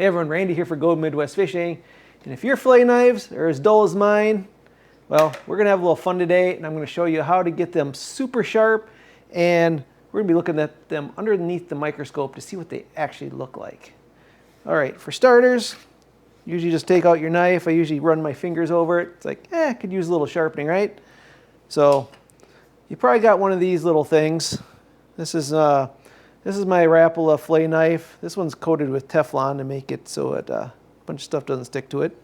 Hey everyone, Randy here for Go Midwest Fishing. And if your fillet knives are as dull as mine, well, we're gonna have a little fun today and I'm gonna show you how to get them super sharp, and we're gonna be looking at them underneath the microscope to see what they actually look like. All right, for starters, usually just take out your knife. I usually run my fingers over it. It's like, could use a little sharpening, right? So you probably got one of these little things. This is my Rapala fillet knife. This one's coated with Teflon to make it so it, a bunch of stuff doesn't stick to it.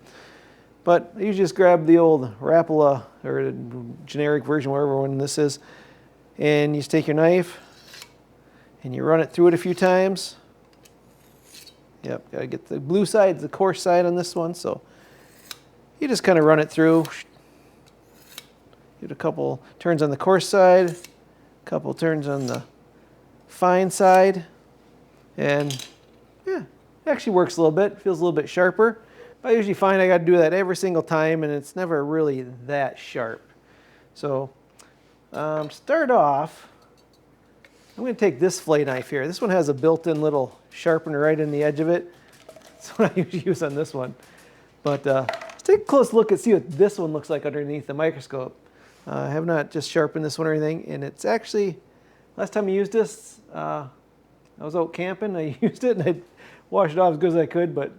But you just grab the old Rapala, or the generic version, wherever one this is, and you just take your knife and you run it through it a few times. Yep, gotta get the blue side, the coarse side on this one. So you just kind of run it through. Give it a couple turns on the coarse side, a couple turns on the fine side, and yeah, it actually works a little bit. Feels a little bit sharper. I usually find I got to do that every single time, and it's never really that sharp. So start off, I'm going to take this fillet knife here. This one has a built-in little sharpener right in the edge of it. That's what I usually use on this one. But let's take a close look and see what this one looks like underneath the microscope. I have not just sharpened this one or anything, and it's actually, last time I used this, I was out camping. I used it and I washed it off as good as I could, but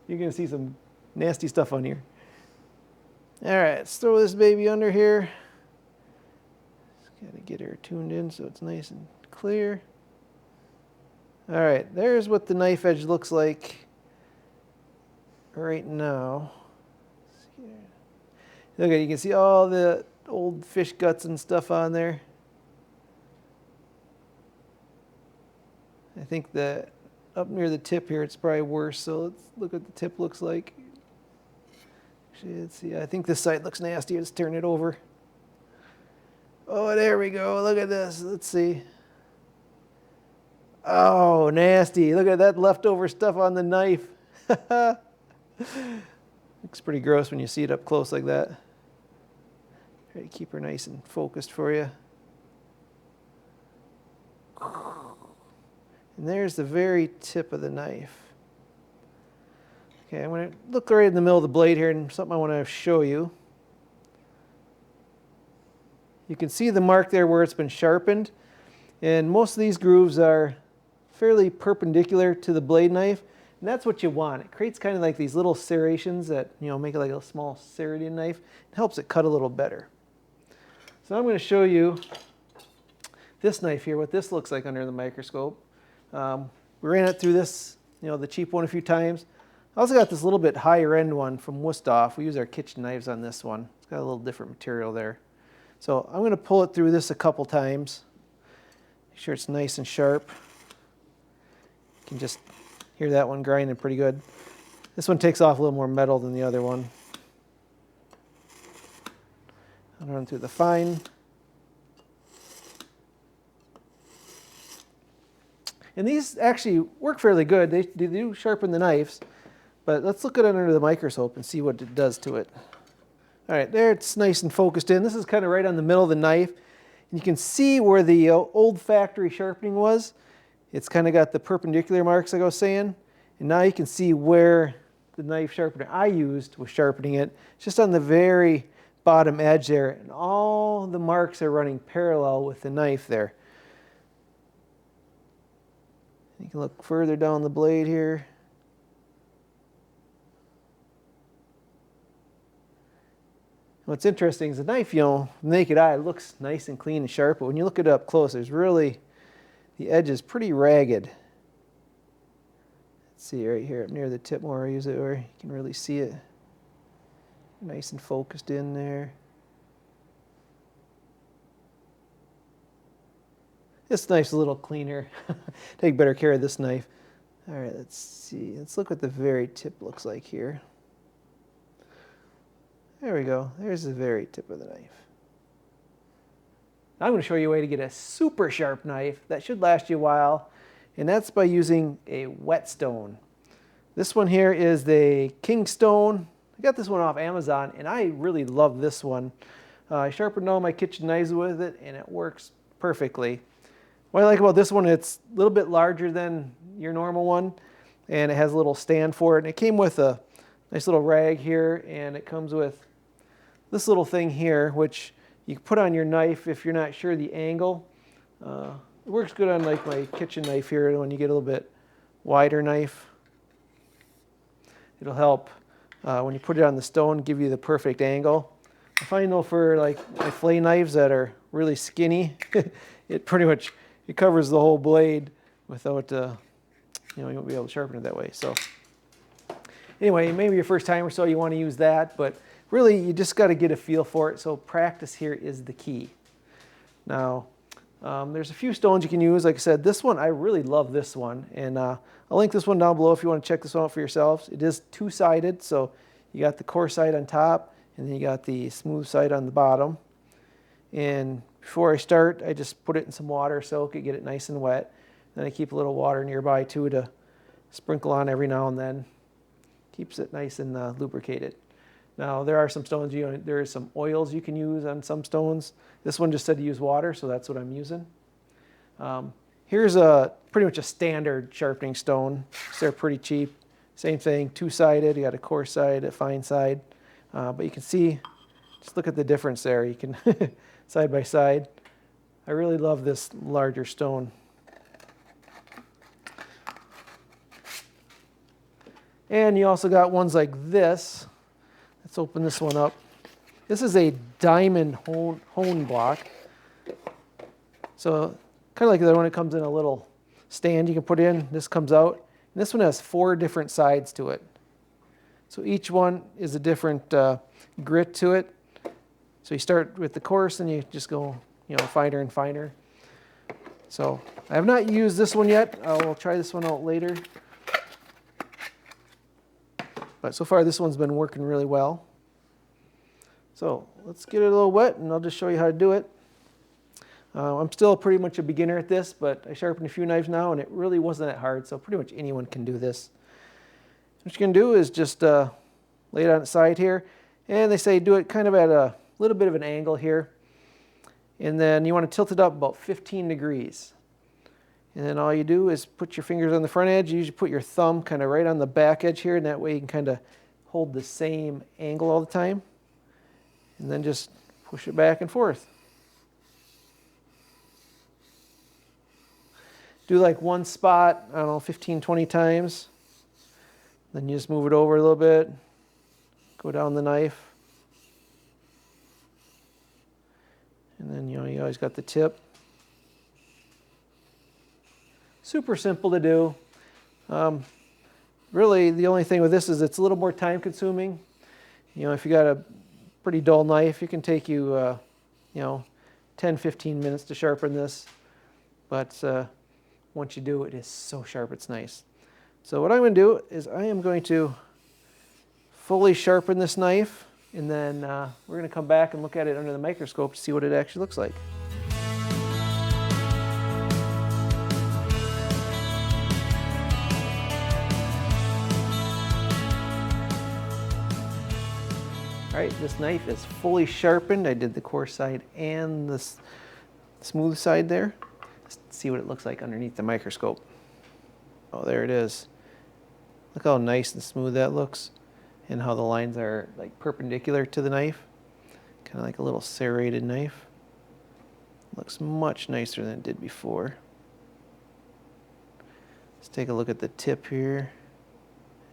you're going to see some nasty stuff on here. All right, let's throw this baby under here. Just got to get her tuned in so it's nice and clear. All right, there's what the knife edge looks like right now. Look, you can see all the old fish guts and stuff on there. I think that up near the tip here, it's probably worse. So let's look what the tip looks like. Actually, let's see. I think this side looks nasty. Let's turn it over. Oh, there we go. Look at this. Let's see. Oh, nasty. Look at that leftover stuff on the knife. Looks pretty gross when you see it up close like that. Try to keep her nice and focused for you. And there's the very tip of the knife. Okay, I'm going to look right in the middle of the blade here, and something I want to show you. You can see the mark there where it's been sharpened, and most of these grooves are fairly perpendicular to the blade knife, and that's what you want. It creates kind of like these little serrations that, you know, make it like a small serrated knife. It helps it cut a little better. So I'm going to show you this knife here, what this looks like under the microscope. We ran it through this, you know, the cheap one a few times. I also got this little bit higher end one from Wusthof. We use our kitchen knives on this one. It's got a little different material there. So I'm going to pull it through this a couple times. Make sure it's nice and sharp. You can just hear that one grinding pretty good. This one takes off a little more metal than the other one. I'll run through the fine. And these actually work fairly good. They do sharpen the knives, but let's look at it under the microscope and see what it does to it. All right, there it's nice and focused in. This is kind of right on the middle of the knife. And you can see where the old factory sharpening was. It's kind of got the perpendicular marks like I was saying. And now you can see where the knife sharpener I used was sharpening it. It's just on the very bottom edge there. And all the marks are running parallel with the knife there. You can look further down the blade here. What's interesting is the knife, you know, naked eye, looks nice and clean and sharp, but when you look it up close, there's really, the edge is pretty ragged. Let's see right here up near the tip more I use it, where you can really see it. Nice and focused in there. This knife's a little cleaner. Take better care of this knife. All right, let's see. Let's look what the very tip looks like here. There we go. There's the very tip of the knife. Now I'm going to show you a way to get a super sharp knife that should last you a while, and that's by using a whetstone. This one here is the Kingstone. I got this one off Amazon, and I really love this one. I sharpened all my kitchen knives with it, and it works perfectly. What I like about this one, it's a little bit larger than your normal one. and it has a little stand for it. And it came with a nice little rag here, and it comes with this little thing here, which you can put on your knife if you're not sure the angle. It works good on like my kitchen knife here when you get a little bit wider knife. It'll help when you put it on the stone, give you the perfect angle. I find though for like my fillet knives that are really skinny, it pretty much it covers the whole blade without you won't be able to sharpen it that way. So anyway, maybe your first time or so you want to use that, but really you just got to get a feel for it. So practice here is the key. Now there's a few stones you can use. Like I said, this one, I really love this one, and I'll link this one down below if you want to check this one out for yourselves. It is two-sided, so you got the coarse side on top and then you got the smooth side on the bottom. And before I start, I just put it in some water, soak it, get it nice and wet. Then I keep a little water nearby too to sprinkle on every now and then. Keeps it nice and lubricated. Now there are some stones, there are some oils you can use on some stones. This one just said to use water, so that's what I'm using. Here's pretty much a standard sharpening stone. They're pretty cheap. Same thing, two-sided. You got a coarse side, a fine side. But you can see, just look at the difference there. You can side by side. I really love this larger stone. And you also got ones like this. Let's open this one up. This is a diamond hone block. So kind of like the one that comes in a little stand you can put in. This comes out. And this one has 4 different sides to it. So each one is a different grit to it. So you start with the coarse and you just go finer and finer. So I have not used this one yet. I will try this one out later. But so far this one's been working really well. So let's get it a little wet and I'll just show you how to do it. I'm still pretty much a beginner at this, but I sharpened a few knives now and it really wasn't that hard, so pretty much anyone can do this. What you're going to do is just lay it on its side here, and they say do it kind of at a little bit of an angle here, and then you want to tilt it up about 15 degrees. And then all you do is put your fingers on the front edge. You usually put your thumb kind of right on the back edge here, and that way you can kind of hold the same angle all the time. And then just push it back and forth. Do like one spot, I don't know, 15, 20 times. Then you just move it over a little bit, go down the knife. And then you always got the tip. Super simple to do. Really, the only thing with this is it's a little more time consuming. If you got a pretty dull knife, it can take you, 10, 15 minutes to sharpen this. But once you do, it is so sharp, it's nice. So what I'm going to do is I am going to fully sharpen this knife, and then we're going to come back and look at it under the microscope to see what it actually looks like. All right, this knife is fully sharpened. I did the coarse side and the smooth side there. Let's see what it looks like underneath the microscope. Oh, there it is. Look how nice and smooth that looks, and how the lines are like perpendicular to the knife. Kind of like a little serrated knife. Looks much nicer than it did before. Let's take a look at the tip here.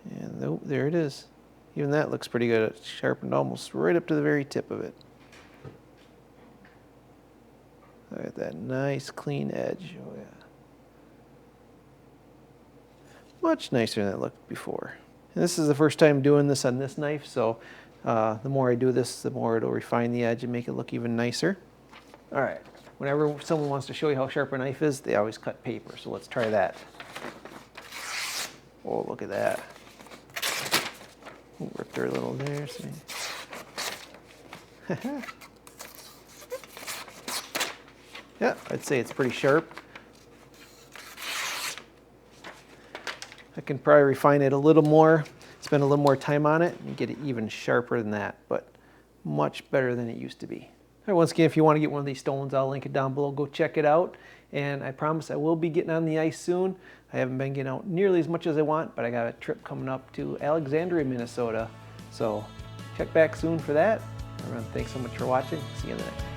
And oh, there it is. Even that looks pretty good. It's sharpened almost right up to the very tip of it. Look at that nice clean edge. Oh yeah. Much nicer than it looked before. And this is the first time doing this on this knife, so the more I do this, the more it'll refine the edge and make it look even nicer. All right, whenever someone wants to show you how sharp a knife is, they always cut paper, so let's try that. Oh, look at that. Ripped her a little there, see. Yeah, I'd say it's pretty sharp. I can probably refine it a little more, spend a little more time on it, and get it even sharper than that, but much better than it used to be. All right, once again, if you want to get one of these stones, I'll link it down below. Go check it out, and I promise I will be getting on the ice soon. I haven't been getting out nearly as much as I want, but I got a trip coming up to Alexandria, Minnesota. So check back soon for that. Everyone, thanks so much for watching. See you in the next one.